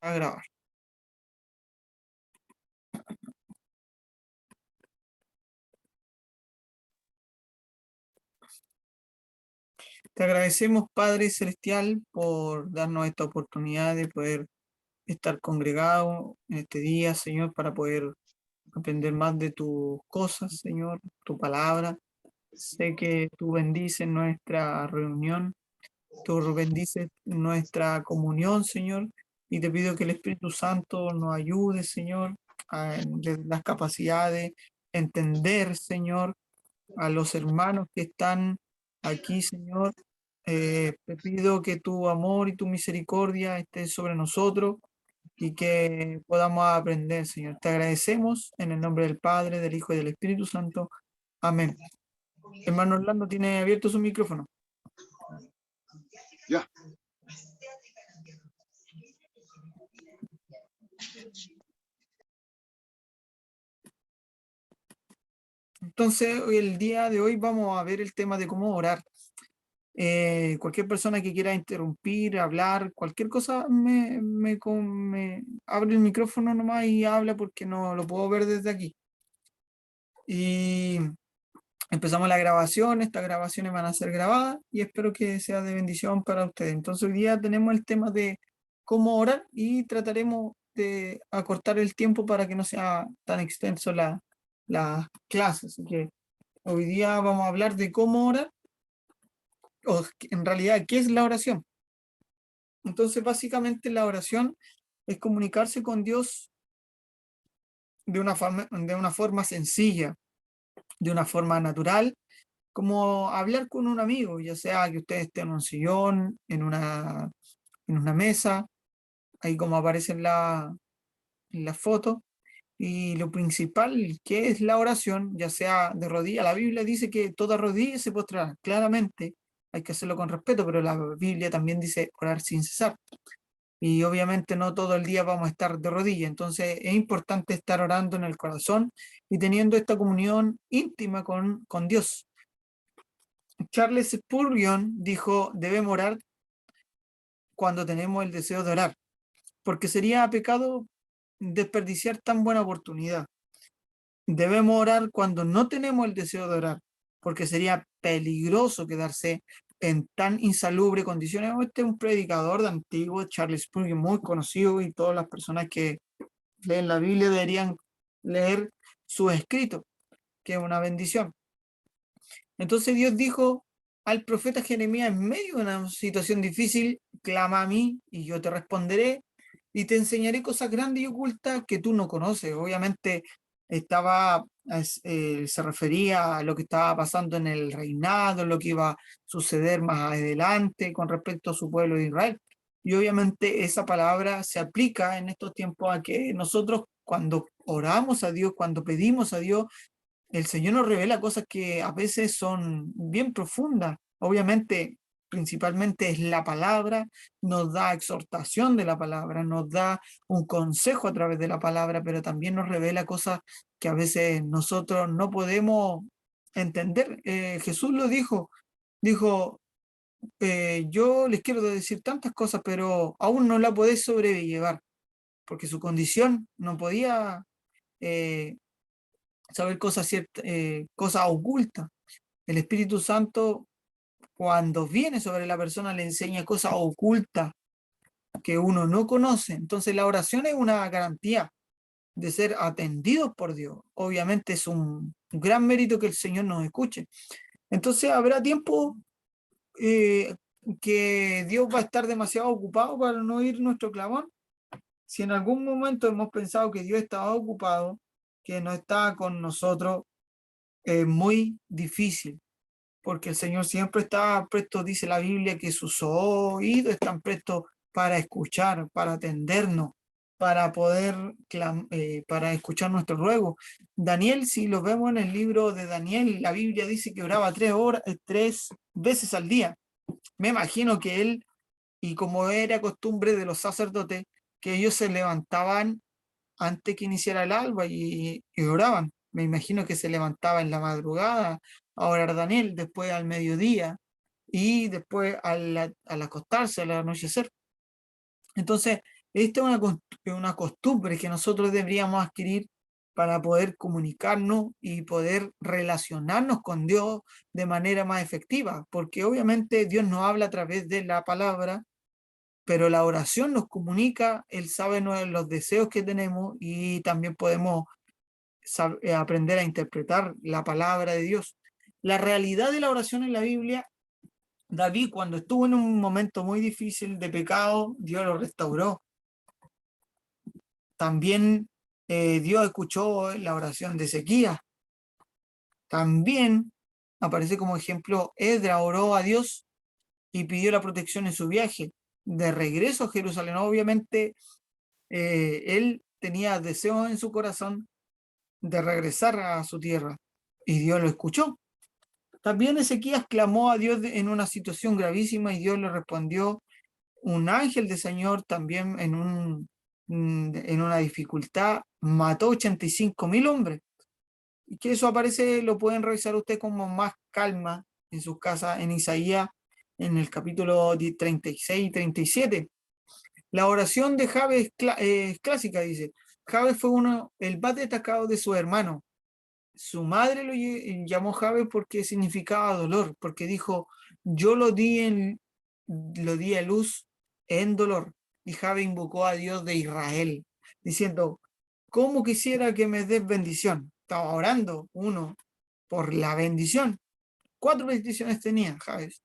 a grabar. Te agradecemos, Padre Celestial, por darnos esta oportunidad de poder estar congregados en este día, Señor, para poder aprender más de tus cosas, Señor, tu palabra. Sé que tú bendices nuestra reunión, tú bendices nuestra comunión, Señor, y te pido que el Espíritu Santo nos ayude, Señor, de las capacidades, entender, Señor, a los hermanos que están aquí, Señor. Te pido que tu amor y tu misericordia estén sobre nosotros y que podamos aprender, Señor. Te agradecemos en el nombre del Padre, del Hijo y del Espíritu Santo. Amén. Hermano Orlando, tiene abierto su micrófono. Ya. Entonces, el día de hoy vamos a ver el tema de cómo orar. Cualquier persona que quiera interrumpir, hablar, cualquier cosa, me abre el micrófono nomás y habla porque no lo puedo ver desde aquí. Y empezamos la grabación, estas grabaciones van a ser grabadas y espero que sea de bendición para ustedes. Entonces hoy día tenemos el tema de cómo orar y trataremos de acortar el tiempo para que no sea tan extenso la clase. Así que hoy día vamos a hablar de cómo orar, o en realidad, ¿qué es la oración? Entonces básicamente la oración es comunicarse con Dios de una forma sencilla, de una forma natural, como hablar con un amigo, ya sea que usted esté en un sillón, en una mesa, ahí como aparece en la foto. Y lo principal que es la oración, ya sea de rodilla, la Biblia dice que toda rodilla se postrará, claramente hay que hacerlo con respeto, pero la Biblia también dice orar sin cesar. Y obviamente no todo el día vamos a estar de rodillas, entonces es importante estar orando en el corazón y teniendo esta comunión íntima con Dios. Charles Spurgeon dijo, debemos orar cuando tenemos el deseo de orar, porque sería pecado desperdiciar tan buena oportunidad. Debemos orar cuando no tenemos el deseo de orar, porque sería peligroso quedarse en tan insalubre condiciones. Este es un predicador de antiguo, Charles Spurgeon, muy conocido, y todas las personas que leen la Biblia deberían leer sus escritos, que es una bendición. Entonces Dios dijo al profeta Jeremías en medio de una situación difícil, clama a mí y yo te responderé y te enseñaré cosas grandes y ocultas que tú no conoces. Obviamente se refería a lo que estaba pasando en el reinado, lo que iba a suceder más adelante con respecto a su pueblo de Israel. Y obviamente esa palabra se aplica en estos tiempos a que nosotros cuando oramos a Dios, cuando pedimos a Dios, el Señor nos revela cosas que a veces son bien profundas. Obviamente, principalmente es la palabra, nos da exhortación de la palabra, nos da un consejo a través de la palabra, pero también nos revela cosas que a veces nosotros no podemos entender. Jesús lo dijo, yo les quiero decir tantas cosas, pero aún no la podéis sobrellevar, porque su condición no podía eh, saber cosas ocultas. El Espíritu Santo, cuando viene sobre la persona, le enseña cosas ocultas que uno no conoce. Entonces la oración es una garantía de ser atendidos por Dios. Obviamente es un gran mérito que el Señor nos escuche. Entonces habrá tiempo que Dios va a estar demasiado ocupado para no oír nuestro clamor. Si en algún momento hemos pensado que Dios estaba ocupado, que no está con nosotros, es muy difícil, porque el Señor siempre está presto, dice la Biblia, que sus oídos están prestos para escuchar, para atendernos, para poder, para escuchar nuestro ruego. Daniel, si lo vemos en el libro de Daniel, la Biblia dice que oraba 3 veces al día. Me imagino que él, y como era costumbre de los sacerdotes, que ellos se levantaban antes que iniciara el alba y oraban. Me imagino que se levantaba en la madrugada a orar Daniel, después al mediodía y después al acostarse, al anochecer. Entonces, Esta es una costumbre que nosotros deberíamos adquirir para poder comunicarnos y poder relacionarnos con Dios de manera más efectiva, porque obviamente Dios nos habla a través de la palabra, pero la oración nos comunica, Él sabe los deseos que tenemos y también podemos aprender a interpretar la palabra de Dios. La realidad de la oración en la Biblia, David, cuando estuvo en un momento muy difícil de pecado, Dios lo restauró. También Dios escuchó la oración de Ezequías. También aparece como ejemplo, Esdras oró a Dios y pidió la protección en su viaje. De regreso a Jerusalén, obviamente, él tenía deseos en su corazón de regresar a su tierra y Dios lo escuchó. También Ezequías clamó a Dios en una situación gravísima y Dios le respondió. Un ángel del Señor también en una dificultad mató 85.000 hombres. Y que eso aparece, lo pueden revisar ustedes con más calma en sus casas, en Isaías, en el capítulo 36 y 37. La oración de Jabes es clásica, dice. Jabes fue el más destacado de sus hermanos. Su madre lo llamó Jabes porque significaba dolor, porque dijo, yo lo di a luz en dolor. Y Jabes invocó a Dios de Israel, diciendo, ¿cómo quisiera que me des bendición? Estaba orando uno por la bendición. 4 bendiciones tenía Jabes.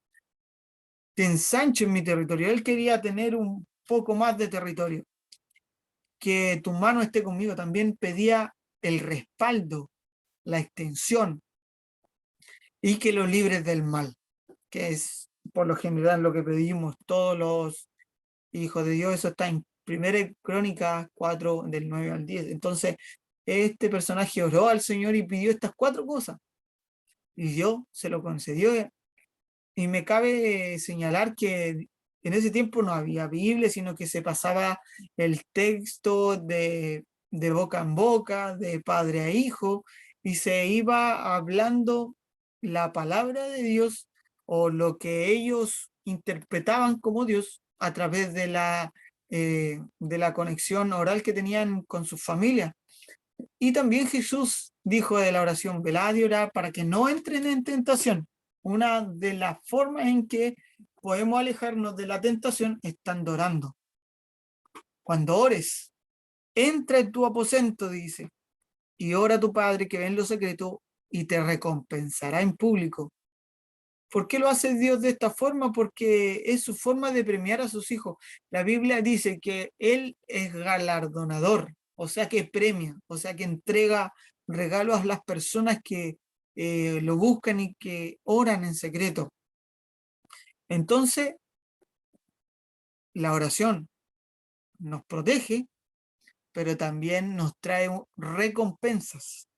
Te ensancho en mi territorio. Él quería tener un poco más de territorio. Que tu mano esté conmigo. También pedía el respaldo, la extensión y que los libres del mal, que es por lo general lo que pedimos todos los hijos de Dios. Eso está en 1 Crónicas 4, del 9 al 10. Entonces, este personaje oró al Señor y pidió estas 4 cosas, y Dios se lo concedió. Y me cabe señalar que en ese tiempo no había Biblia, sino que se pasaba el texto de boca en boca, de padre a hijo, y se iba hablando la palabra de Dios o lo que ellos interpretaban como Dios a través de la conexión oral que tenían con sus familias. Y también Jesús dijo de la oración, velad y orad para que no entren en tentación. Una de las formas en que podemos alejarnos de la tentación estando orando. Cuando ores, entra en tu aposento, dice, y ora a tu Padre que ve en lo secreto y te recompensará en público. ¿Por qué lo hace Dios de esta forma? Porque es su forma de premiar a sus hijos. La Biblia dice que Él es galardonador, o sea que premia, o sea que entrega regalos a las personas que lo buscan y que oran en secreto. Entonces, la oración nos protege, pero también nos trae recompensas.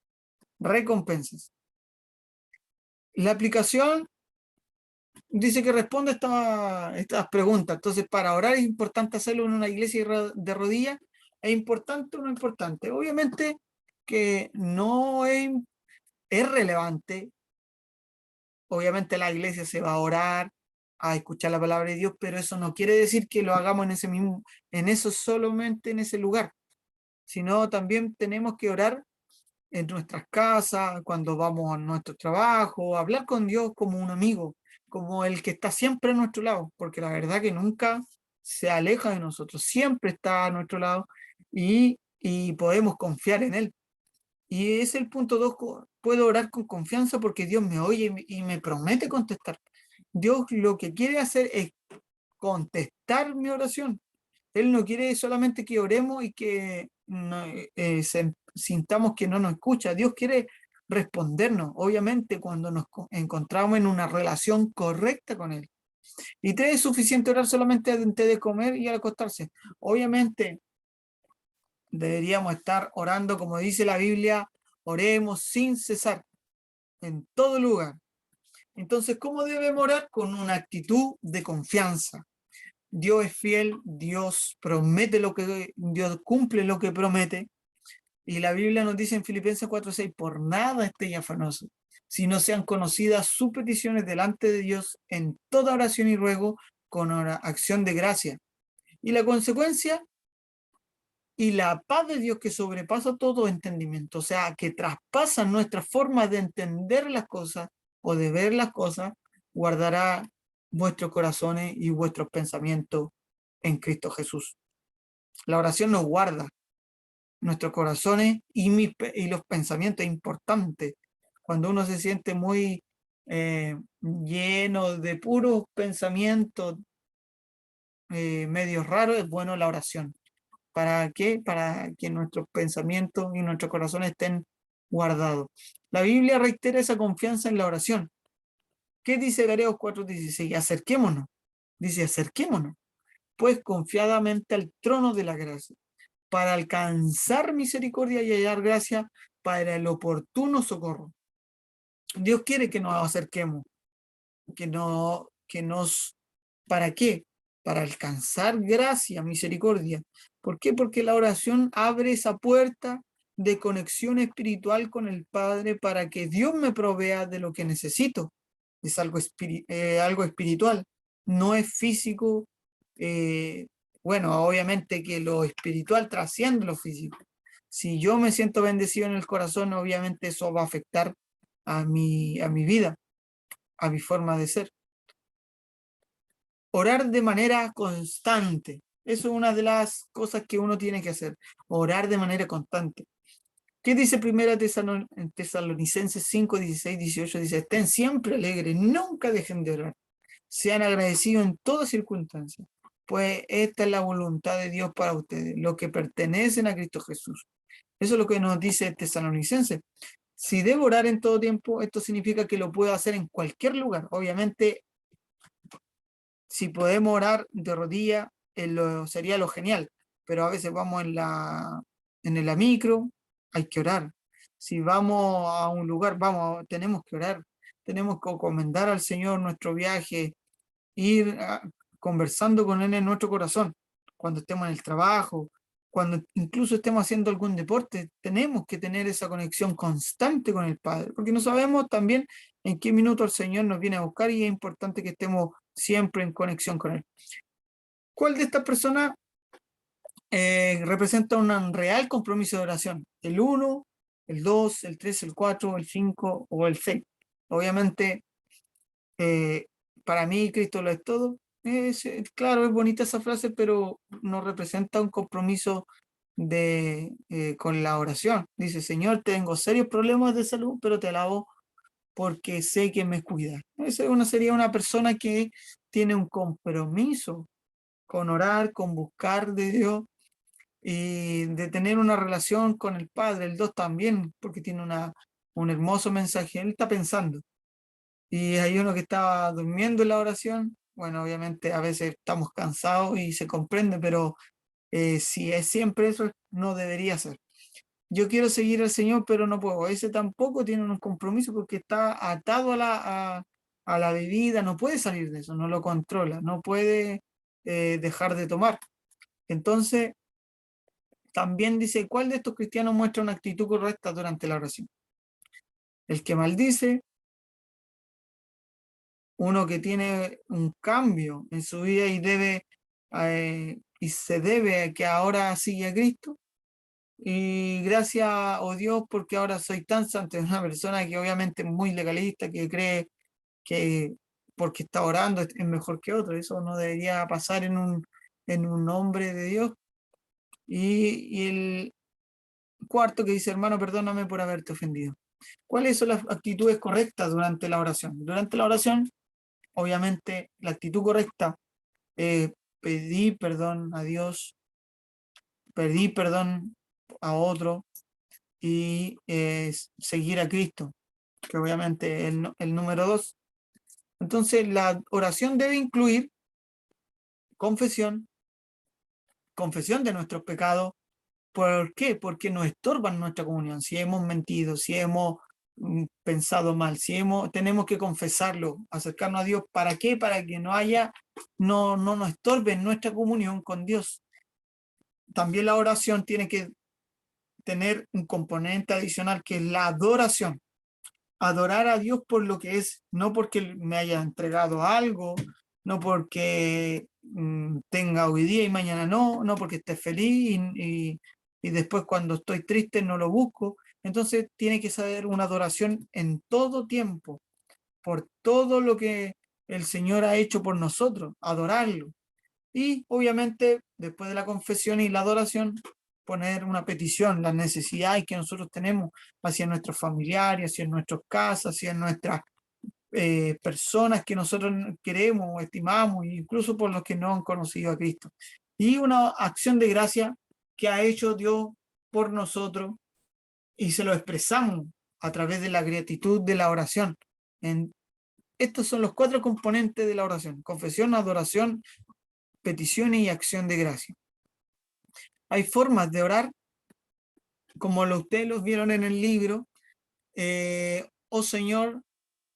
Recompensas. La aplicación dice que responde estas preguntas. Entonces, para orar es importante hacerlo en una iglesia de rodillas. ¿Es importante o no importante? Obviamente que no es relevante. Obviamente la iglesia se va a orar, a escuchar la palabra de Dios, pero eso no quiere decir que lo hagamos en eso solamente en ese lugar, sino también tenemos que orar en nuestras casas, cuando vamos a nuestro trabajo, hablar con Dios como un amigo, como el que está siempre a nuestro lado, porque la verdad que nunca se aleja de nosotros, siempre está a nuestro lado y podemos confiar en Él. Y es el punto 2, puedo orar con confianza porque Dios me oye y me promete contestar. Dios lo que quiere hacer es contestar mi oración. Él no quiere solamente que oremos y que sintamos que no nos escucha. Dios quiere respondernos, obviamente, cuando nos encontramos en una relación correcta con Él. Y 3, es suficiente orar solamente antes de comer y al acostarse. Obviamente, deberíamos estar orando, como dice la Biblia, oremos sin cesar, en todo lugar. Entonces, ¿cómo debemos orar? Con una actitud de confianza. Dios es fiel, Dios promete Dios cumple lo que promete. Y la Biblia nos dice en Filipenses 4:6, por nada estén afanosos, sino sean conocidas sus peticiones delante de Dios en toda oración y ruego con acción de gracia. Y la consecuencia, y la paz de Dios que sobrepasa todo entendimiento, o sea, que traspasa nuestra forma de entender las cosas o de ver las cosas, guardará vuestros corazones y vuestros pensamientos en Cristo Jesús. La oración nos guarda nuestros corazones y los pensamientos. Es importante. Cuando uno se siente muy lleno de puros pensamientos medio raros, es bueno la oración. ¿Para qué? Para que nuestros pensamientos y nuestros corazones estén guardados. La Biblia reitera esa confianza en la oración. ¿Qué dice Hebreos 4:16? Acerquémonos. Dice, acerquémonos, pues confiadamente al trono de la gracia, para alcanzar misericordia y hallar gracia para el oportuno socorro. Dios quiere que nos acerquemos, que nos, ¿para qué? Para alcanzar gracia, misericordia. ¿Por qué? Porque la oración abre esa puerta de conexión espiritual con el Padre para que Dios me provea de lo que necesito. Es algo, algo espiritual, no es físico. eh, bueno, obviamente que lo espiritual trasciende lo físico. Si yo me siento bendecido en el corazón, obviamente eso va a afectar a mi vida, a mi forma de ser. Orar de manera constante. Eso es una de las cosas que uno tiene que hacer. Orar de manera constante. ¿Qué dice Primera Tesalonicenses 5, 16, 18? Dice, estén siempre alegres, nunca dejen de orar. Sean agradecidos en toda circunstancia, pues esta es la voluntad de Dios para ustedes, los que pertenecen a Cristo Jesús. Eso es lo que nos dice Tesalonicenses. Si debo orar en todo tiempo, esto significa que lo puedo hacer en cualquier lugar. Obviamente, si podemos orar de rodillas, sería lo genial, pero a veces vamos en la micro, hay que orar. Si vamos a un lugar, tenemos que orar, tenemos que encomendar al Señor nuestro viaje, ir conversando con Él en nuestro corazón, cuando estemos en el trabajo, cuando incluso estemos haciendo algún deporte, tenemos que tener esa conexión constante con el Padre, porque no sabemos también en qué minuto el Señor nos viene a buscar y es importante que estemos siempre en conexión con Él. ¿Cuál de estas personas representa un real compromiso de oración? ¿El 1, el 2, el 3, el 4, el 5 o el 6? Obviamente, para mí Cristo lo es todo. Claro, es bonita esa frase, pero no representa un compromiso con la oración. Dice, Señor, tengo serios problemas de salud, pero te alabo porque sé que me cuida. Sería una persona que tiene un compromiso con orar, con buscar de Dios y de tener una relación con el Padre. El 2 también, porque tiene un hermoso mensaje. Él está pensando. Y hay uno que estaba durmiendo en la oración. Bueno, obviamente a veces estamos cansados y se comprende, pero si es siempre eso, no debería ser. Yo quiero seguir al Señor, pero no puedo. Ese tampoco tiene un compromiso porque está atado a la bebida, no puede salir de eso, no lo controla, no puede dejar de tomar. Entonces, también dice, ¿cuál de estos cristianos muestra una actitud correcta durante la oración? El que maldice, uno que tiene un cambio en su vida y se debe a que ahora sigue a Cristo. Y gracias, oh Dios, porque ahora soy tan santo. Es una persona que obviamente es muy legalista, que cree que porque está orando es mejor que otro. Eso no debería pasar en un hombre de Dios. Y el cuarto que dice, hermano, perdóname por haberte ofendido. ¿Cuáles son las actitudes correctas durante la oración? Durante la oración, obviamente, la actitud correcta es pedir perdón a Dios, pedir perdón a otro y seguir a Cristo, que obviamente es el número 2. Entonces, la oración debe incluir confesión, confesión de nuestros pecados. ¿Por qué? Porque nos estorban nuestra comunión. Si hemos mentido, si hemos pensado mal, tenemos que confesarlo, acercarnos a Dios. ¿Para qué? Para que no nos estorbe nuestra comunión con Dios. También la oración tiene que tener un componente adicional que es la adoración. Adorar a Dios por lo que es, no porque me haya entregado algo, no porque tenga hoy día y mañana no, no porque esté feliz y después cuando estoy triste no lo busco. Entonces tiene que ser una adoración en todo tiempo, por todo lo que el Señor ha hecho por nosotros, adorarlo. Y obviamente después de la confesión y la adoración, poner una petición, las necesidades que nosotros tenemos hacia nuestros familiares, hacia nuestras casas, hacia nuestras personas que nosotros queremos o estimamos, incluso por los que no han conocido a Cristo. Y una acción de gracia que ha hecho Dios por nosotros y se lo expresamos a través de la gratitud de la oración. Estos son los 4 componentes de la oración: confesión, adoración, peticiones y acción de gracia. Hay formas de orar, como ustedes los vieron en el libro. Oh Señor,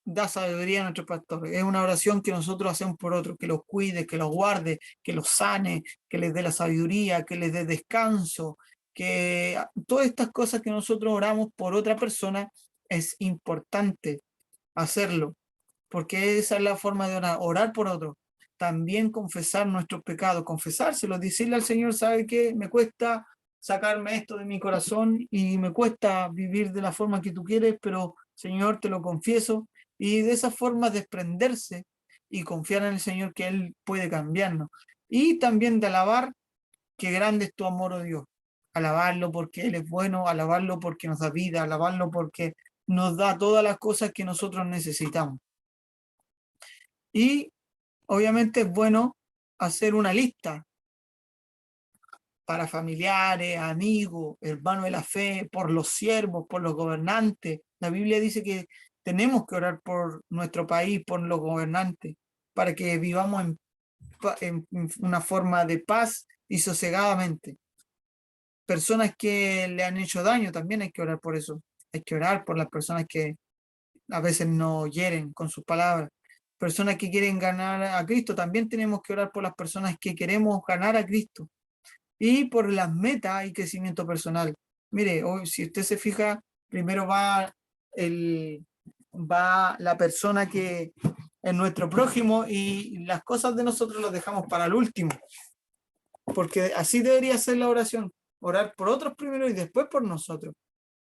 da sabiduría a nuestro pastor. Es una oración que nosotros hacemos por otros, que los cuide, que los guarde, que los sane, que les dé la sabiduría, que les dé descanso, que todas estas cosas que nosotros oramos por otra persona es importante hacerlo, porque esa es la forma de orar, orar por otro. También confesar nuestros pecados, confesárselos, decirle al Señor: ¿sabe qué? Me cuesta sacarme esto de mi corazón y me cuesta vivir de la forma que tú quieres, pero Señor, te lo confieso. Y de esa forma desprenderse y confiar en el Señor, que Él puede cambiarnos. Y también de alabar qué grande es tu amor, oh Dios. Alabarlo porque Él es bueno, alabarlo porque nos da vida, alabarlo porque nos da todas las cosas que nosotros necesitamos. Y obviamente es bueno hacer una lista para familiares, amigos, hermanos de la fe, por los siervos, por los gobernantes. La Biblia dice que tenemos que orar por nuestro país, por los gobernantes, para que vivamos en una forma de paz y sosegadamente. Personas que le han hecho daño, también hay que orar por eso. Hay que orar por las personas que a veces nos hieren con sus palabras. Personas que quieren ganar a Cristo, también tenemos que orar por las personas que queremos ganar a Cristo y por las metas y crecimiento personal. Mire, hoy, si usted se fija, primero va la persona que es nuestro prójimo y las cosas de nosotros las dejamos para el último, porque así debería ser la oración: orar por otros primero y después por nosotros.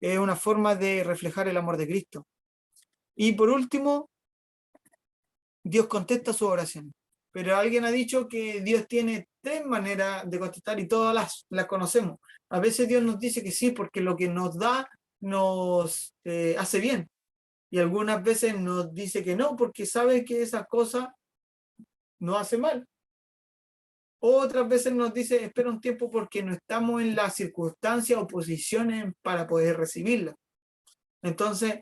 Es una forma de reflejar el amor de Cristo. Y por último, Dios contesta su oración. Pero alguien ha dicho que Dios tiene 3 maneras de contestar y todas las conocemos. A veces Dios nos dice que sí porque lo que nos da nos hace bien. Y algunas veces nos dice que no porque sabe que esa cosa nos hace mal. Otras veces nos dice: espera un tiempo porque no estamos en las circunstancias o posiciones para poder recibirla. Entonces,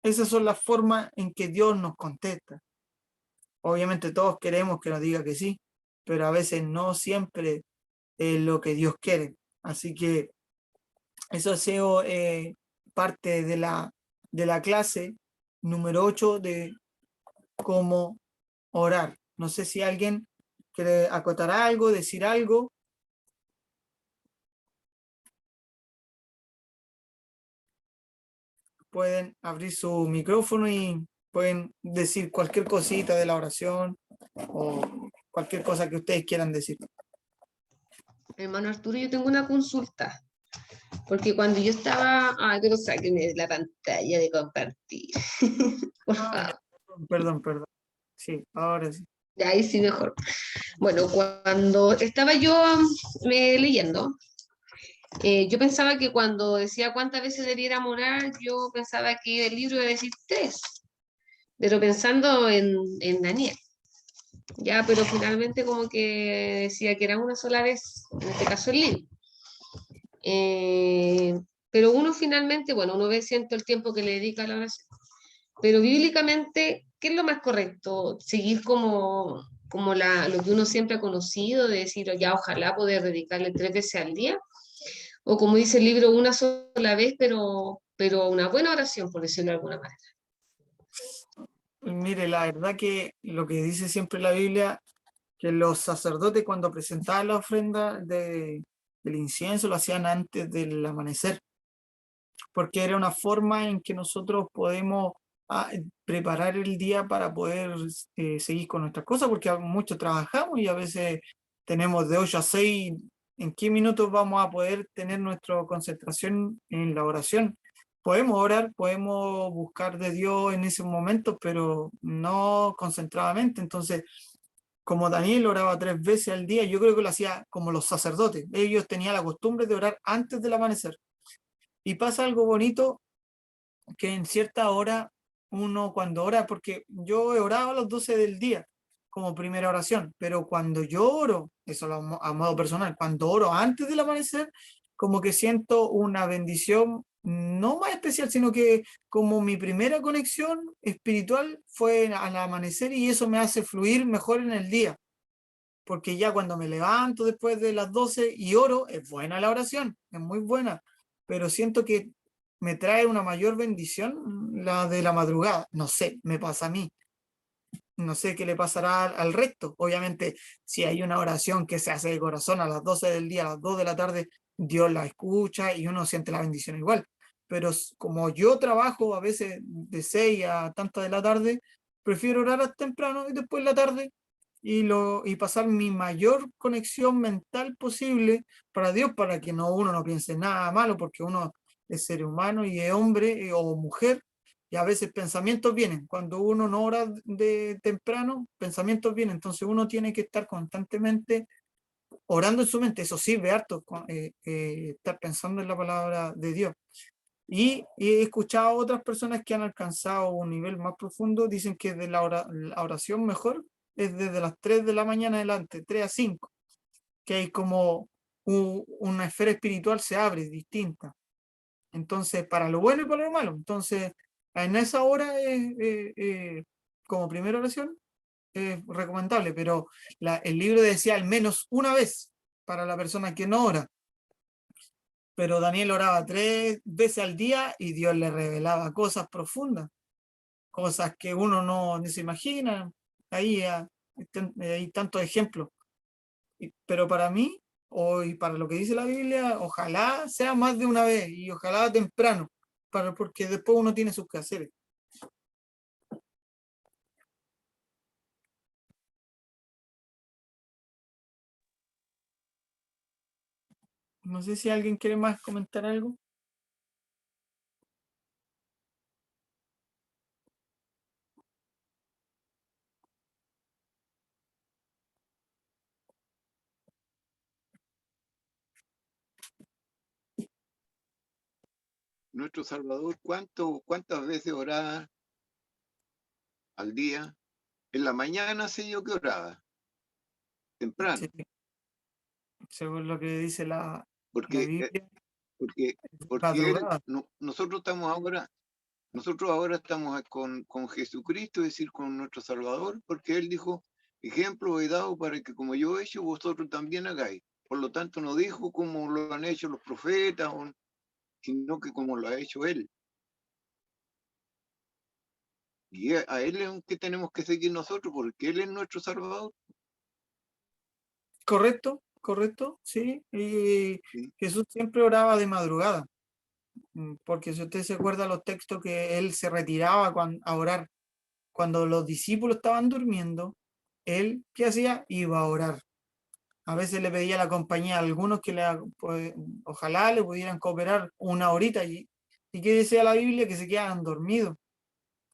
esas son las formas en que Dios nos contesta. Obviamente todos queremos que nos diga que sí, pero a veces no siempre es lo que Dios quiere. Así que eso ha sido parte de la clase número 8 de cómo orar. No sé si alguien quiere acotar algo, decir algo. Pueden abrir su micrófono y pueden decir cualquier cosita de la oración o cualquier cosa que ustedes quieran decir. Hermano Arturo, yo tengo una consulta, porque cuando yo estaba, pero sáquenme de la pantalla de compartir, por favor. Perdón. Sí, ahora sí. Ya, ahí sí mejor. Bueno, cuando estaba yo leyendo, yo pensaba que cuando decía cuántas veces debiéramos orar, yo pensaba que el libro iba a decir 3, pero pensando en Daniel. Ya, pero finalmente como que decía que era una sola vez, en este caso el libro. Pero uno finalmente, bueno, uno ve siento el tiempo que le dedica a la oración, pero bíblicamente, ¿qué es lo más correcto? ¿Seguir como lo que uno siempre ha conocido, de decir, ya ojalá poder dedicarle 3 veces al día? O como dice el libro, una sola vez, pero una buena oración, por decirlo de alguna manera. Mire, la verdad que lo que dice siempre la Biblia, que los sacerdotes cuando presentaban la ofrenda del incienso lo hacían antes del amanecer, porque era una forma en que nosotros podemos preparar el día para poder seguir con nuestras cosas, porque mucho trabajamos y a veces tenemos de 8 a 6, ¿en qué minutos vamos a poder tener nuestra concentración en la oración? Podemos orar, podemos buscar de Dios en ese momento, pero no concentradamente. Entonces, como Daniel oraba 3 veces al día, yo creo que lo hacía como los sacerdotes. Ellos tenían la costumbre de orar antes del amanecer. Y pasa algo bonito que en cierta hora uno cuando ora, porque yo he orado a las 12 del día como primera oración, pero cuando yo oro, eso a modo personal, cuando oro antes del amanecer, como que siento una bendición, no más especial, sino que como mi primera conexión espiritual fue al amanecer y eso me hace fluir mejor en el día, porque ya cuando me levanto después de las 12 y oro, es buena la oración, es muy buena, pero siento que me trae una mayor bendición la de la madrugada. No sé, me pasa a mí. No sé qué le pasará al resto. Obviamente, si hay una oración que se hace de corazón a las 12 del día, a las 2 de la tarde, Dios la escucha y uno siente la bendición igual. Pero como yo trabajo a veces de 6 a tantas de la tarde, prefiero orar hasta temprano y después la tarde y pasar mi mayor conexión mental posible para Dios, para que uno no piense nada malo, porque uno es ser humano y es hombre o mujer, y a veces pensamientos vienen. Cuando uno no ora de temprano, pensamientos vienen. Entonces uno tiene que estar constantemente orando en su mente. Eso sirve harto, estar pensando en la palabra de Dios. Y he escuchado a otras personas que han alcanzado un nivel más profundo, dicen que de la oración mejor es desde las 3 de la mañana adelante, 3 a 5, que hay como una esfera espiritual se abre, distinta. Entonces, para lo bueno y para lo malo. Entonces, en esa hora, como primera oración, es recomendable, pero el libro decía al menos una vez para la persona que no ora. Pero Daniel oraba 3 veces al día y Dios le revelaba cosas profundas, cosas que uno no se imagina. Ahí hay tantos ejemplos. Pero para mí, y para lo que dice la Biblia, ojalá sea más de una vez y ojalá temprano, porque después uno tiene sus quehaceres. No sé si alguien quiere más comentar algo. Nuestro Salvador, ¿cuántas veces oraba al día? En la mañana sé yo que oraba, Sí, temprano, según lo que dice la porque, Biblia, porque, porque madrugada. nosotros ahora estamos con Jesucristo, es decir, con nuestro Salvador, porque Él dijo, ejemplo he dado para que como yo he hecho, vosotros también hagáis. Por lo tanto, no dijo como lo han hecho los profetas, sino que como lo ha hecho Él. Y a Él es que tenemos que seguir nosotros, porque Él es nuestro Salvador. Correcto, correcto, sí. Y ¿Sí? Jesús siempre oraba de madrugada, porque si usted se acuerda los textos que él se retiraba a orar cuando los discípulos estaban durmiendo, él, ¿qué hacía? Iba a orar. A veces le pedía la compañía a algunos que pues, ojalá le pudieran cooperar una horita. ¿Y qué decía la Biblia? Que se quedaban dormidos.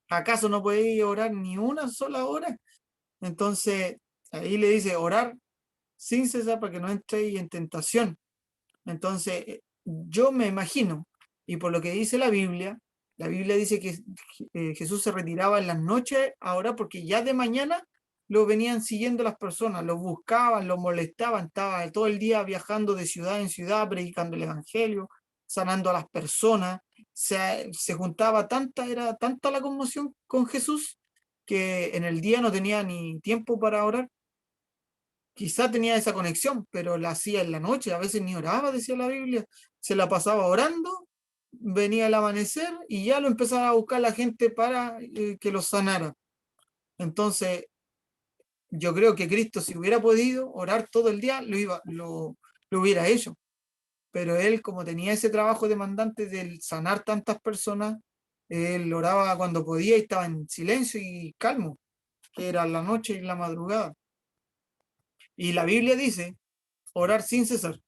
¿Acaso no podía orar ni una sola hora? Entonces, ahí le dice orar sin cesar para que no entréis en tentación. Entonces, yo me imagino, y por lo que dice la Biblia dice que Jesús se retiraba en las noches ahora porque ya de mañana lo venían siguiendo las personas, lo buscaban, lo molestaban, estaba todo el día viajando de ciudad en ciudad, predicando el evangelio, sanando a las personas, se juntaba era tanta la conmoción con Jesús que en el día no tenía ni tiempo para orar. Quizá tenía esa conexión, pero la hacía en la noche, a veces ni oraba, decía la Biblia, se la pasaba orando, venía el amanecer y ya lo empezaba a buscar la gente para que los sanara. Entonces, yo creo que Cristo, si hubiera podido orar todo el día, lo hubiera hecho. Pero él, como tenía ese trabajo demandante de sanar tantas personas, Él oraba cuando podía y estaba en silencio y calmo, que era la noche y la madrugada. Y la Biblia dice orar sin cesar.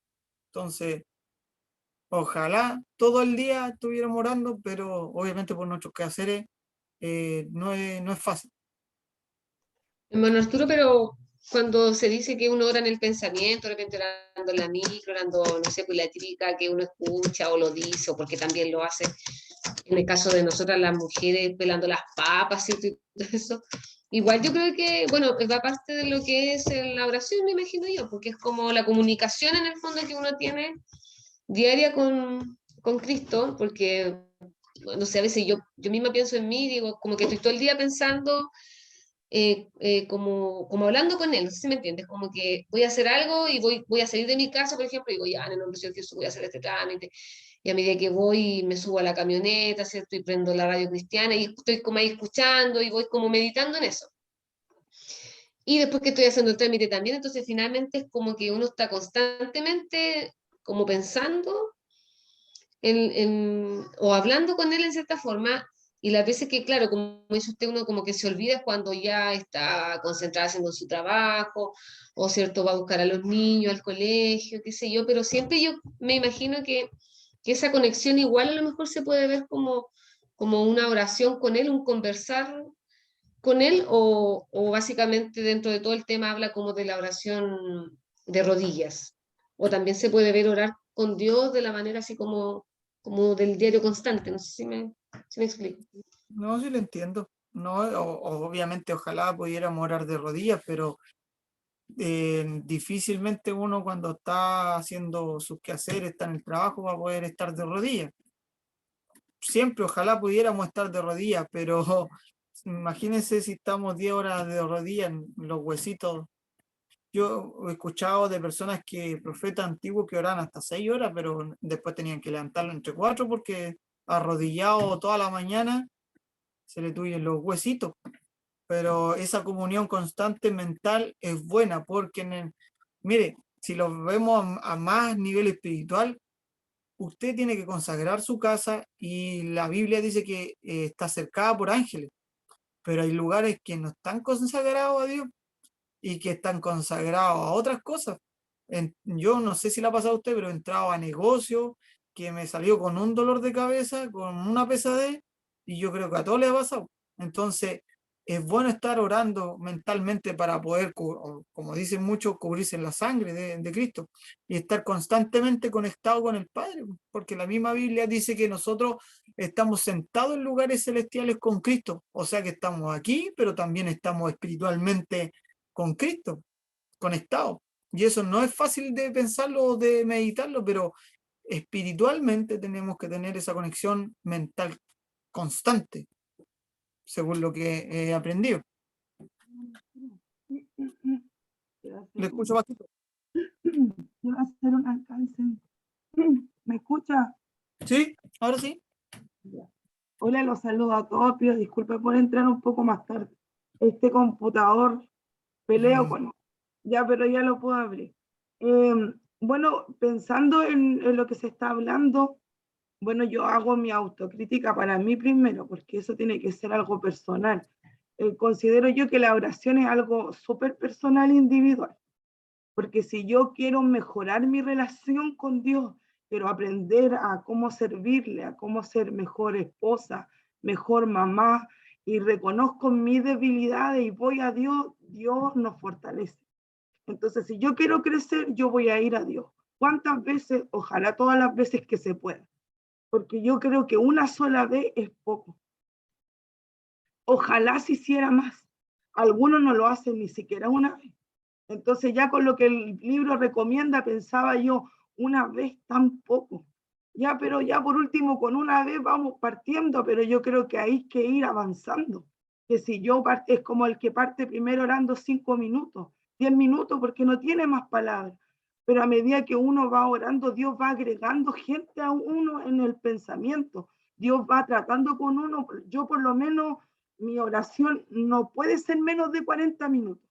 Entonces, ojalá todo el día estuviéramos orando, pero obviamente por nuestros quehaceres no es fácil. Hermano Arturo, pero cuando se dice que uno ora en el pensamiento, de repente orando en la micro, orando, no sé, pues la típica que uno escucha o lo dice, o porque también lo hace, en el caso de nosotras las mujeres pelando las papas, ¿cierto? Y todo eso. Igual yo creo que, bueno, va parte de lo que es la oración, me imagino yo, porque es como la comunicación en el fondo que uno tiene diaria con Cristo, porque, no sé, a veces yo misma pienso en mí, digo, como que estoy todo el día pensando como hablando con él, no sé si me entiendes, como que voy a hacer algo y voy a salir de mi casa, por ejemplo, y digo, ya, en el nombre de Dios Jesús voy a hacer este trámite, y a medida que voy me subo a la camioneta, ¿cierto? Y prendo la radio cristiana y estoy como ahí escuchando y voy como meditando en eso. Y después que estoy haciendo el trámite también, entonces finalmente es como que uno está constantemente como pensando o hablando con él en cierta forma, y las veces que, claro, como dice usted, uno como que se olvida es cuando ya está concentrado haciendo su trabajo, o cierto, va a buscar a los niños al colegio, qué sé yo, pero siempre yo me imagino que esa conexión igual a lo mejor se puede ver como una oración con él, un conversar con él, o básicamente dentro de todo el tema habla como de la oración de rodillas, o también se puede ver orar con Dios de la manera así como del diario constante, no sé si me explico. No, sí lo entiendo. No, obviamente ojalá pudiéramos orar de rodillas, pero difícilmente uno cuando está haciendo sus quehaceres, está en el trabajo, va a poder estar de rodillas. Siempre ojalá pudiéramos estar de rodillas, pero imagínense si estamos 10 horas de rodillas, los huesitos. Yo he escuchado de personas profetas antiguos que oraban hasta 6 horas, pero después tenían que levantarlo entre 4 porque arrodillado toda la mañana se le tuyen los huesitos. Pero esa comunión constante mental es buena porque, mire, si lo vemos a más nivel espiritual, usted tiene que consagrar su casa y la Biblia dice que está cercada por ángeles, pero hay lugares que no están consagrados a Dios y que están consagrados a otras cosas. Yo no sé si le ha pasado a usted, pero he entrado a negocios que me salió con un dolor de cabeza, con una pesadez, y yo creo que a todos les ha pasado. Entonces, es bueno estar orando mentalmente para poder, como dicen muchos, cubrirse en la sangre de Cristo y estar constantemente conectado con el Padre, porque la misma Biblia dice que nosotros estamos sentados en lugares celestiales con Cristo, o sea que estamos aquí, pero también estamos espiritualmente con Cristo, conectado. Y eso no es fácil de pensarlo o de meditarlo, pero espiritualmente tenemos que tener esa conexión mental constante, según lo que he aprendido. Le escucho bastante. Quiero hacer un alcance. ¿Me escucha? Sí, ahora sí. Ya. Hola, los saludo a todos. Pido disculpas por entrar un poco más tarde. Este computador peleo con él. Ya, pero ya lo puedo abrir. Bueno, pensando en lo que se está hablando, bueno, yo hago mi autocrítica para mí primero, porque eso tiene que ser algo personal. Considero yo que la oración es algo súper personal e individual. Porque si yo quiero mejorar mi relación con Dios, quiero aprender a cómo servirle, a cómo ser mejor esposa, mejor mamá, y reconozco mis debilidades y voy a Dios, Dios nos fortalece. Entonces, si yo quiero crecer, yo voy a ir a Dios. ¿Cuántas veces? Ojalá todas las veces que se pueda. Porque yo creo que una sola vez es poco. Ojalá se hiciera más. Algunos no lo hacen ni siquiera una vez. Entonces ya con lo que el libro recomienda, pensaba yo, una vez tan poco. Ya, pero ya por último, con una vez vamos partiendo, pero yo creo que hay que ir avanzando. Que si yo es como el que parte primero orando 5 minutos, 10 minutos, porque no tiene más palabras. Pero a medida que uno va orando, Dios va agregando gente a uno en el pensamiento. Dios va tratando con uno. Yo por lo menos, mi oración no puede ser menos de 40 minutos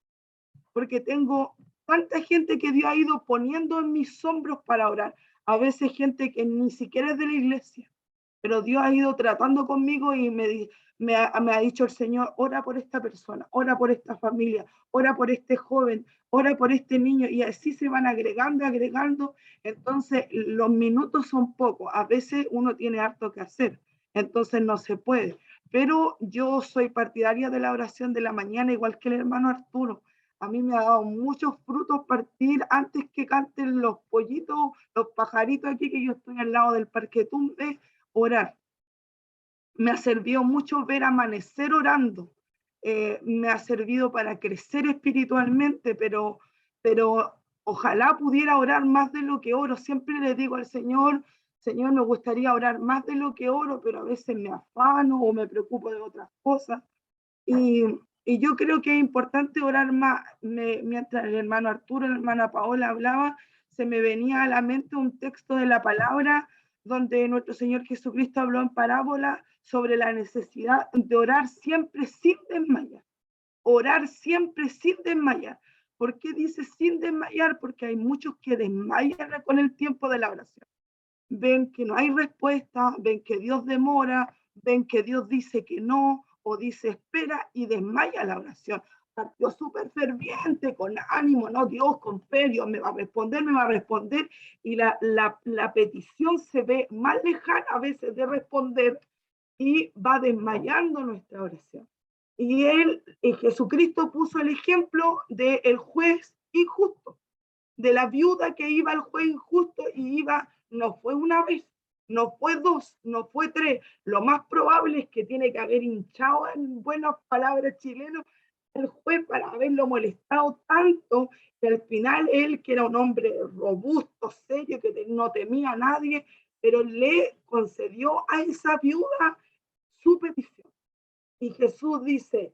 porque tengo tanta gente que Dios ha ido poniendo en mis hombros para orar. A veces gente que ni siquiera es de la iglesia, pero Dios ha ido tratando conmigo y me ha dicho el Señor, ora por esta persona, ora por esta familia, ora por este joven, ora por este niño, y así se van agregando, agregando. Entonces los minutos son pocos, a veces uno tiene harto que hacer, entonces no se puede, pero yo soy partidaria de la oración de la mañana, igual que el hermano Arturo. A mí me ha dado muchos frutos partir antes que canten los pollitos, los pajaritos aquí, que yo estoy al lado del Parque Tumbes, orar. Me ha servido mucho ver amanecer orando. Me ha servido para crecer espiritualmente, pero ojalá pudiera orar más de lo que oro. Siempre le digo al Señor, Señor, me gustaría orar más de lo que oro, pero a veces me afano o me preocupo de otras cosas. Y yo creo que es importante orar más. Mientras el hermano Arturo, la hermana Paola hablaba, se me venía a la mente un texto de la palabra donde nuestro Señor Jesucristo habló en parábola sobre la necesidad de orar siempre sin desmayar. Orar siempre sin desmayar. ¿Por qué dice sin desmayar? Porque hay muchos que desmayan con el tiempo de la oración. Ven que no hay respuesta, ven que Dios demora, ven que Dios dice que no, o dice espera y desmaya la oración. Partió súper ferviente, con ánimo, no, Dios, con fe, Dios me va a responder, me va a responder, y la petición se ve más lejana a veces de responder y va desmayando nuestra oración. Y Jesucristo puso el ejemplo del juez injusto, de la viuda que iba al juez injusto y iba, no fue una vez, no fue dos, no fue tres. Lo más probable es que tiene que haber hinchado, en buenas palabras chilenas, el juez para haberlo molestado tanto que al final él, que era un hombre robusto, serio, que no temía a nadie, pero le concedió a esa viuda su petición. Y Jesús dice,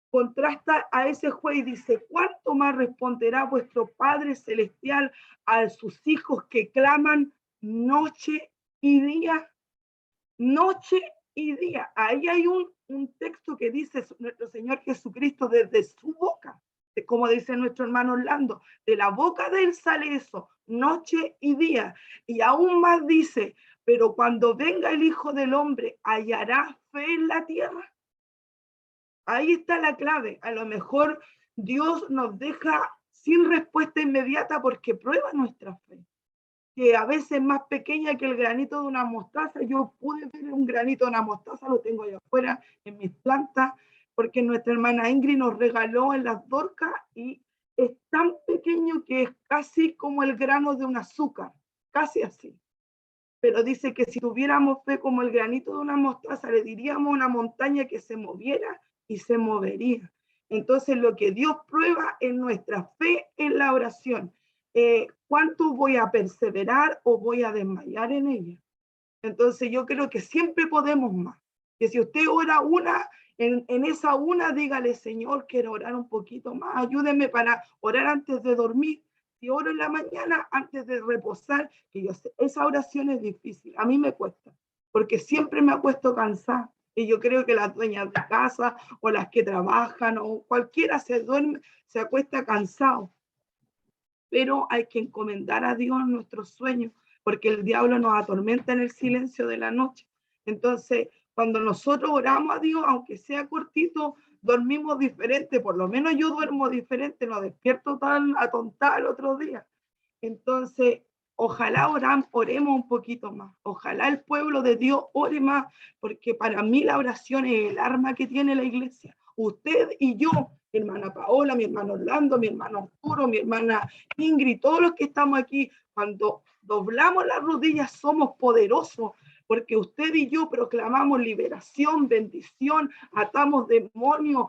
contrasta a ese juez y dice, ¿cuánto más responderá vuestro Padre Celestial a sus hijos que claman noche y día? Noche y día. Ahí hay un texto que dice nuestro Señor Jesucristo desde su boca, como dice nuestro hermano Orlando, de la boca de él sale eso, noche y día. Y aún más dice, pero cuando venga el Hijo del Hombre, ¿hallará fe en la tierra? Ahí está la clave. A lo mejor Dios nos deja sin respuesta inmediata porque prueba nuestra fe, que a veces es más pequeña que el granito de una mostaza. Yo pude ver un granito de una mostaza, lo tengo allá afuera en mis plantas, porque nuestra hermana Ingrid nos regaló en las Dorcas y es tan pequeño que es casi como el grano de un azúcar, casi así. Pero dice que si tuviéramos fe como el granito de una mostaza, le diríamos a una montaña que se moviera y se movería. Entonces lo que Dios prueba es nuestra fe en la oración. ¿Cuánto voy a perseverar o voy a desmayar en ella? Entonces yo creo que siempre podemos más. Que si usted ora en esa una, dígale, Señor, quiero orar un poquito más, ayúdeme para orar antes de dormir. Si oro en la mañana, antes de reposar, que yo sé, esa oración es difícil, a mí me cuesta, porque siempre me acuesto cansada. Y yo creo que las dueñas de casa o las que trabajan o cualquiera se duerme, se acuesta cansado. Pero hay que encomendar a Dios nuestros sueños, porque el diablo nos atormenta en el silencio de la noche. Entonces, cuando nosotros oramos a Dios, aunque sea cortito, dormimos diferente, por lo menos yo duermo diferente, no despierto tan atontada el otro día. Entonces, ojalá oremos un poquito más, ojalá el pueblo de Dios ore más, porque para mí la oración es el arma que tiene la iglesia. Usted y yo, mi hermana Paola, mi hermano Orlando, mi hermano Arturo, mi hermana Ingrid, todos los que estamos aquí, cuando doblamos las rodillas somos poderosos, porque usted y yo proclamamos liberación, bendición, atamos demonios,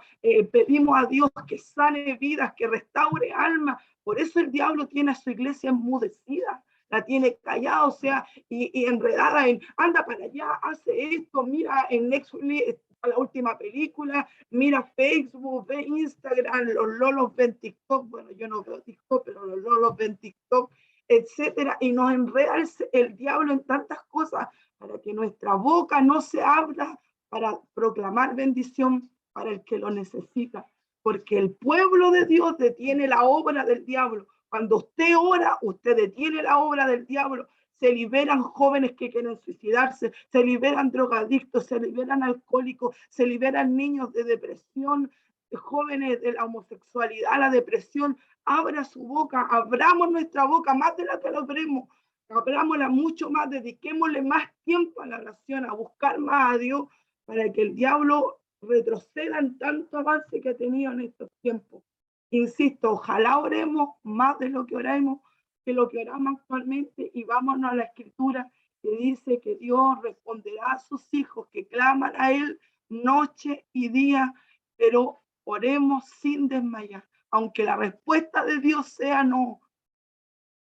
pedimos a Dios que sane vidas, que restaure almas. Por eso el diablo tiene a su iglesia enmudecida, la tiene callada, o sea, y enredada en, anda para allá, hace esto, mira en Netflix la última película, mira Facebook, ve Instagram, los lolos ven TikTok, bueno, yo no veo TikTok, pero los lolos ven TikTok, etcétera, y nos enreda el diablo en tantas cosas para que nuestra boca no se abra para proclamar bendición para el que lo necesita, porque el pueblo de Dios detiene la obra del diablo. Cuando usted ora, usted detiene la obra del diablo. se liberan jóvenes que quieren suicidarse, se liberan drogadictos, se liberan alcohólicos, se liberan niños de depresión, jóvenes de la homosexualidad, la depresión. Abra su boca, abramos nuestra boca más de la que lo abrimos, abrámosla mucho más, dediquémosle más tiempo a la oración, a buscar más a Dios, para que el diablo retroceda en tanto avance que ha tenido en estos tiempos. Insisto, ojalá oremos más de lo que oramos, que lo que oramos actualmente, y vámonos a la escritura que dice que Dios responderá a sus hijos que claman a Él noche y día, pero oremos sin desmayar, aunque la respuesta de Dios sea no.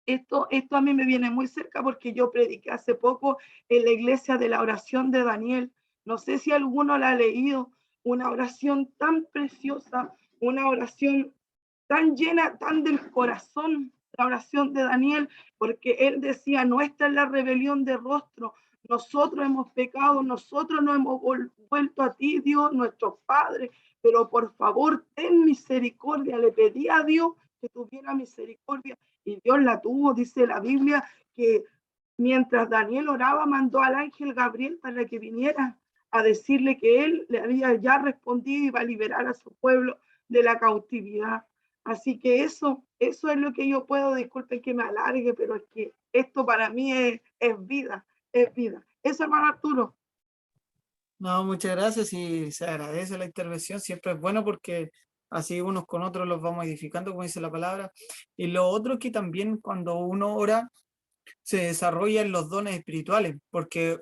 Esto a mí me viene muy cerca porque yo prediqué hace poco en la iglesia de la oración de Daniel. No sé si alguno la ha leído, una oración tan preciosa, una oración tan llena, tan del corazón, la oración de Daniel, porque él decía, nuestra es la rebelión de rostro, nosotros hemos pecado, nosotros no hemos vuelto a ti, Dios, nuestros padres, pero por favor, ten misericordia. Le pedí a Dios que tuviera misericordia y Dios la tuvo. Dice la Biblia que mientras Daniel oraba, mandó al ángel Gabriel para que viniera a decirle que él le había ya respondido y iba a liberar a su pueblo de la cautividad. Así que eso es lo que yo puedo, disculpen que me alargue, pero es que esto para mí es vida, es vida. Eso, hermano Arturo. No, muchas gracias y se agradece la intervención, siempre es bueno porque así unos con otros los vamos edificando, como dice la palabra. Y lo otro es que también cuando uno ora se desarrollan los dones espirituales, porque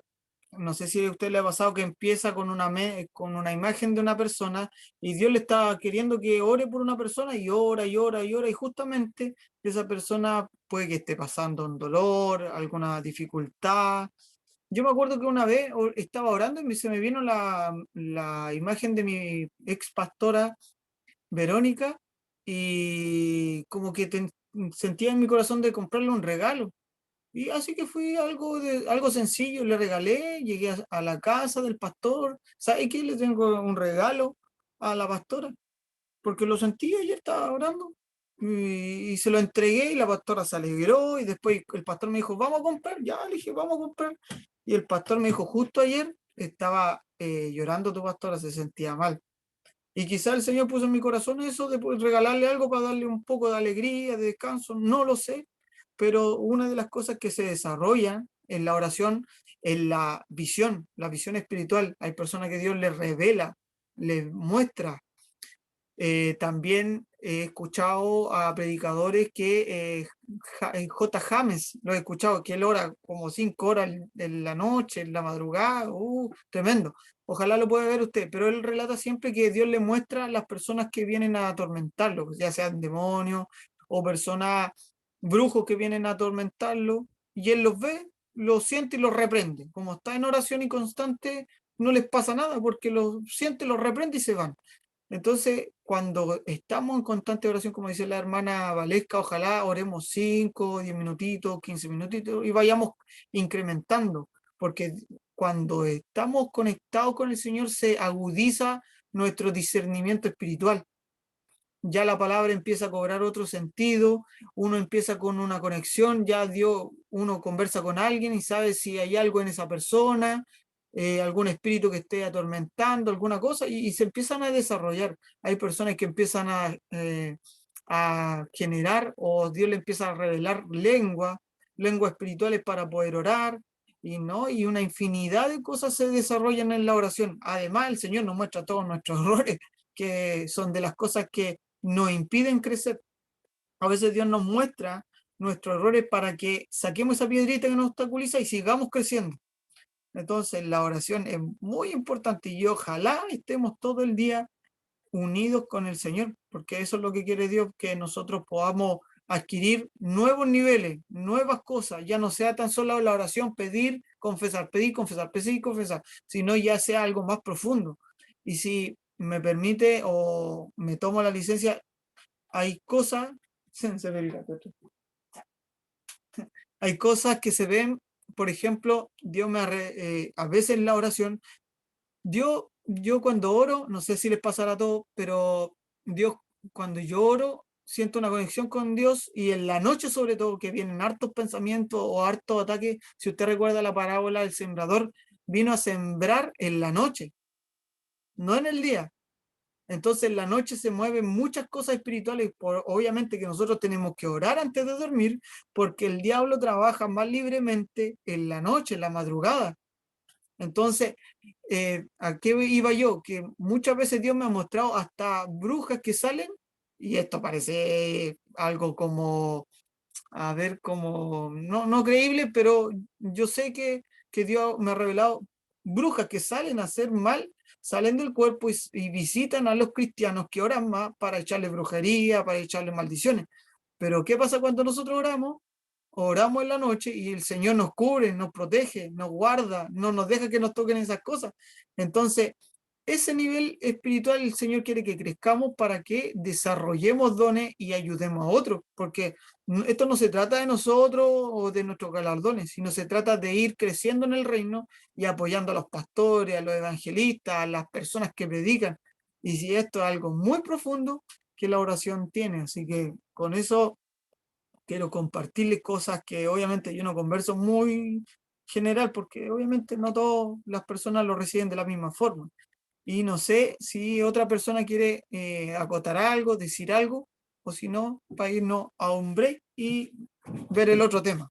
no sé si a usted le ha pasado que empieza con con una imagen de una persona y Dios le está queriendo que ore por una persona y ora y ora y ora y justamente esa persona puede que esté pasando un dolor, alguna dificultad. Yo me acuerdo que una vez estaba orando y se me vino la imagen de mi ex pastora Verónica y como que sentía en mi corazón de comprarle un regalo. Y así que fui algo sencillo, le regalé, llegué a la casa del pastor. ¿Sabe qué? Le tengo un regalo a la pastora, porque lo sentí, ayer estaba orando, y se lo entregué y la pastora se alegró y después el pastor me dijo, vamos a comprar, ya le dije, vamos a comprar. Y el pastor me dijo, justo ayer estaba llorando tu pastora, se sentía mal. Y quizá el Señor puso en mi corazón eso de regalarle algo para darle un poco de alegría, de descanso, no lo sé, pero una de las cosas que se desarrollan en la oración es la visión espiritual. Hay personas que Dios les revela, les muestra. También he escuchado a predicadores que J. James, lo he escuchado, que él ora como 5 horas en la noche, en la madrugada, tremendo. Ojalá lo pueda ver usted, pero él relata siempre que Dios le muestra a las personas que vienen a atormentarlo, ya sean demonios o personas, brujos que vienen a atormentarlo, y él los ve, los siente y los reprende. Como está en oración y constante, no les pasa nada porque los siente, los reprende y se van. Entonces, cuando estamos en constante oración, como dice la hermana Valesca, ojalá oremos 5, 10 minutitos, 15 minutitos y vayamos incrementando, porque cuando estamos conectados con el Señor se agudiza nuestro discernimiento espiritual. Ya la palabra empieza a cobrar otro sentido, uno empieza con una conexión, uno conversa con alguien y sabe si hay algo en esa persona, algún espíritu que esté atormentando, alguna cosa, y se empiezan a desarrollar. Hay personas que empiezan a generar, o Dios le empieza a revelar lenguas espirituales para poder orar, y una infinidad de cosas se desarrollan en la oración. Además, el Señor nos muestra todos nuestros errores, que son de las cosas que nos impiden crecer. A veces Dios nos muestra nuestros errores para que saquemos esa piedrita que nos obstaculiza y sigamos creciendo. Entonces la oración es muy importante y ojalá estemos todo el día unidos con el Señor, porque eso es lo que quiere Dios, que nosotros podamos adquirir nuevos niveles, nuevas cosas, ya no sea tan solo la oración, pedir, confesar, pedir, confesar, sino ya sea algo más profundo. Y si me permite o me tomo la licencia, hay cosas, hay cosas que se ven, por ejemplo, Dios a veces en la oración, yo cuando oro, no sé si les pasará a todos, pero Dios, cuando yo oro, siento una conexión con Dios y en la noche sobre todo, que vienen hartos pensamientos o hartos ataques. Si usted recuerda la parábola del sembrador, vino a sembrar en la noche, no en el día. Entonces en la noche se mueven muchas cosas espirituales. Obviamente que nosotros tenemos que orar antes de dormir, porque el diablo trabaja más libremente en la noche, en la madrugada. Entonces, ¿a qué iba yo? Que muchas veces Dios me ha mostrado hasta brujas que salen, y esto parece algo como, a ver, como, no creíble, pero yo sé que Dios me ha revelado brujas que salen a hacer mal, salen del cuerpo y visitan a los cristianos que oran más para echarle brujería, para echarle maldiciones. Pero ¿qué pasa cuando nosotros oramos? Oramos en la noche y el Señor nos cubre, nos protege, nos guarda, no nos deja que nos toquen esas cosas. Entonces, ese nivel espiritual el Señor quiere que crezcamos para que desarrollemos dones y ayudemos a otros, porque esto no se trata de nosotros o de nuestros galardones, sino se trata de ir creciendo en el reino y apoyando a los pastores, a los evangelistas, a las personas que predican. Y si esto es algo muy profundo que la oración tiene, así que con eso quiero compartirles cosas que obviamente yo no converso muy general, porque obviamente no todas las personas lo reciben de la misma forma. Y no sé si otra persona quiere acotar algo, decir algo, o si no, para irnos a un break y ver el otro tema.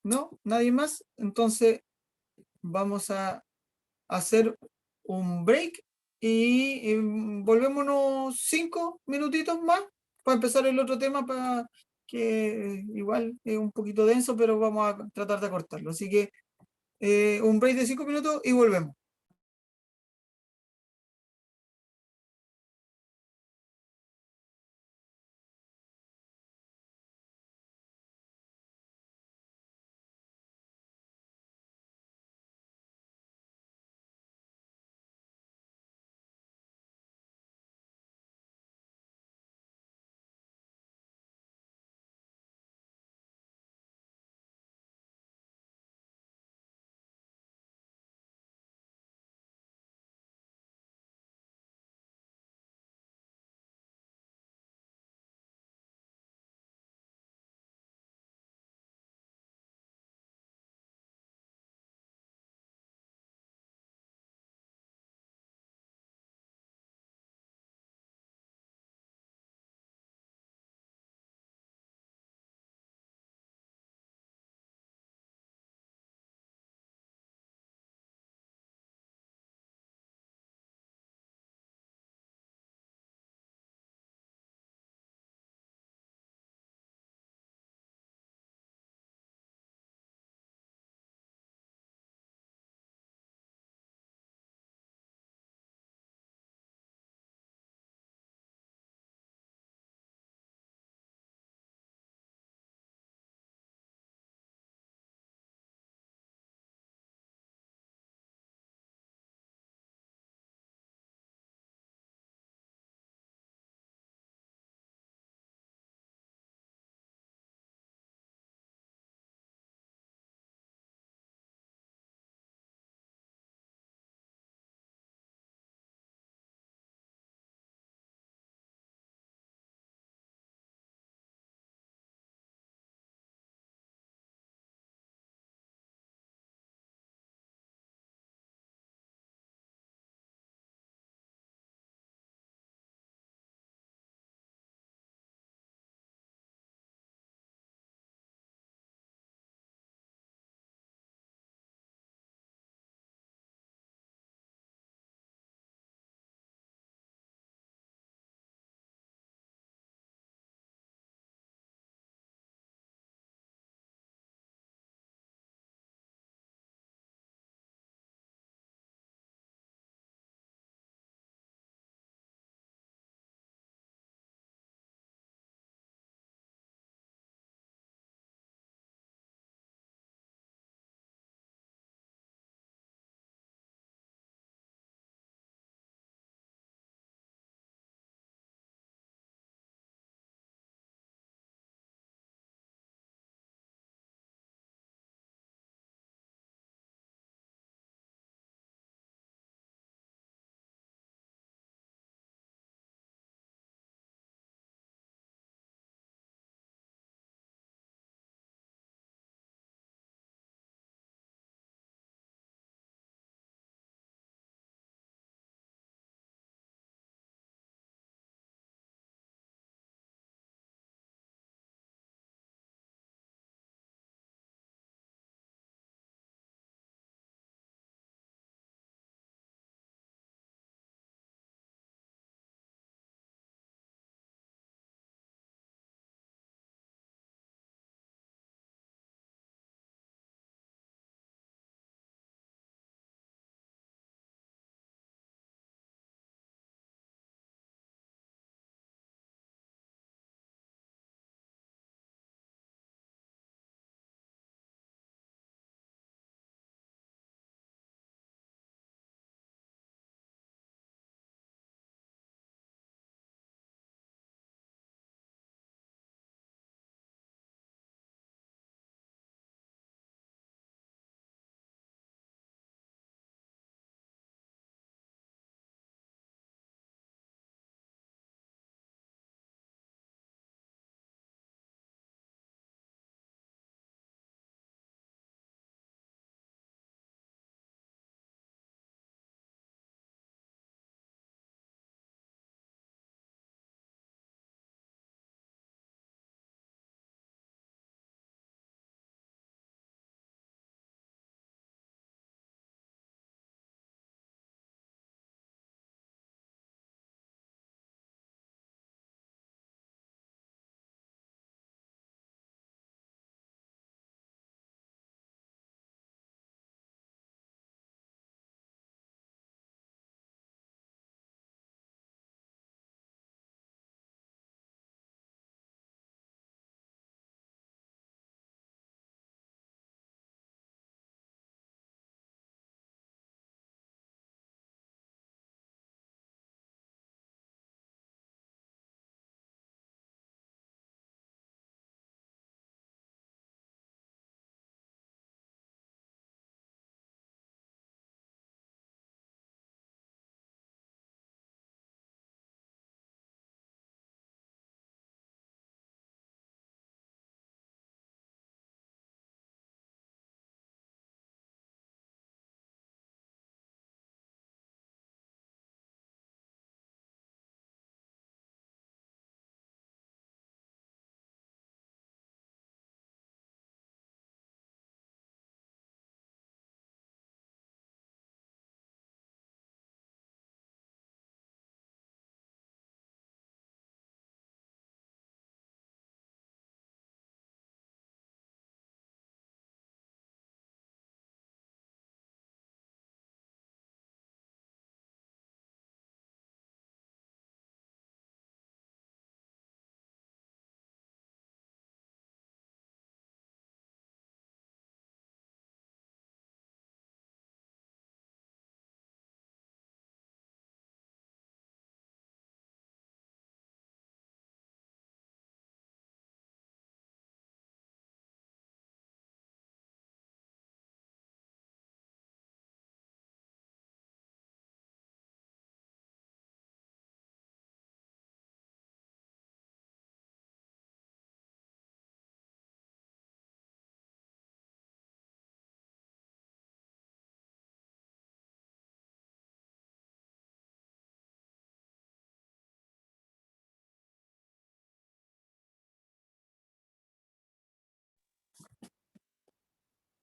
¿No? ¿Nadie más? Entonces vamos a hacer un break y volvemos unos 5 minutitos más para empezar el otro tema, para que igual es un poquito denso, pero vamos a tratar de acortarlo. Así que un break de 5 minutos y volvemos.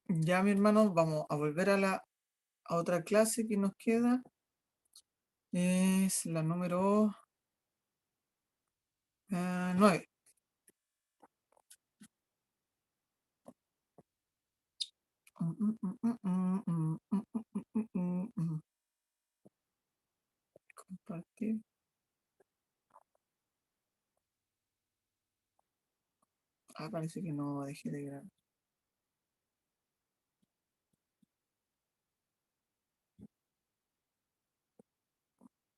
Ya, mi hermano, vamos a volver a otra clase que nos queda. Es la número 9. Compartir. Parece que no dejé de grabar.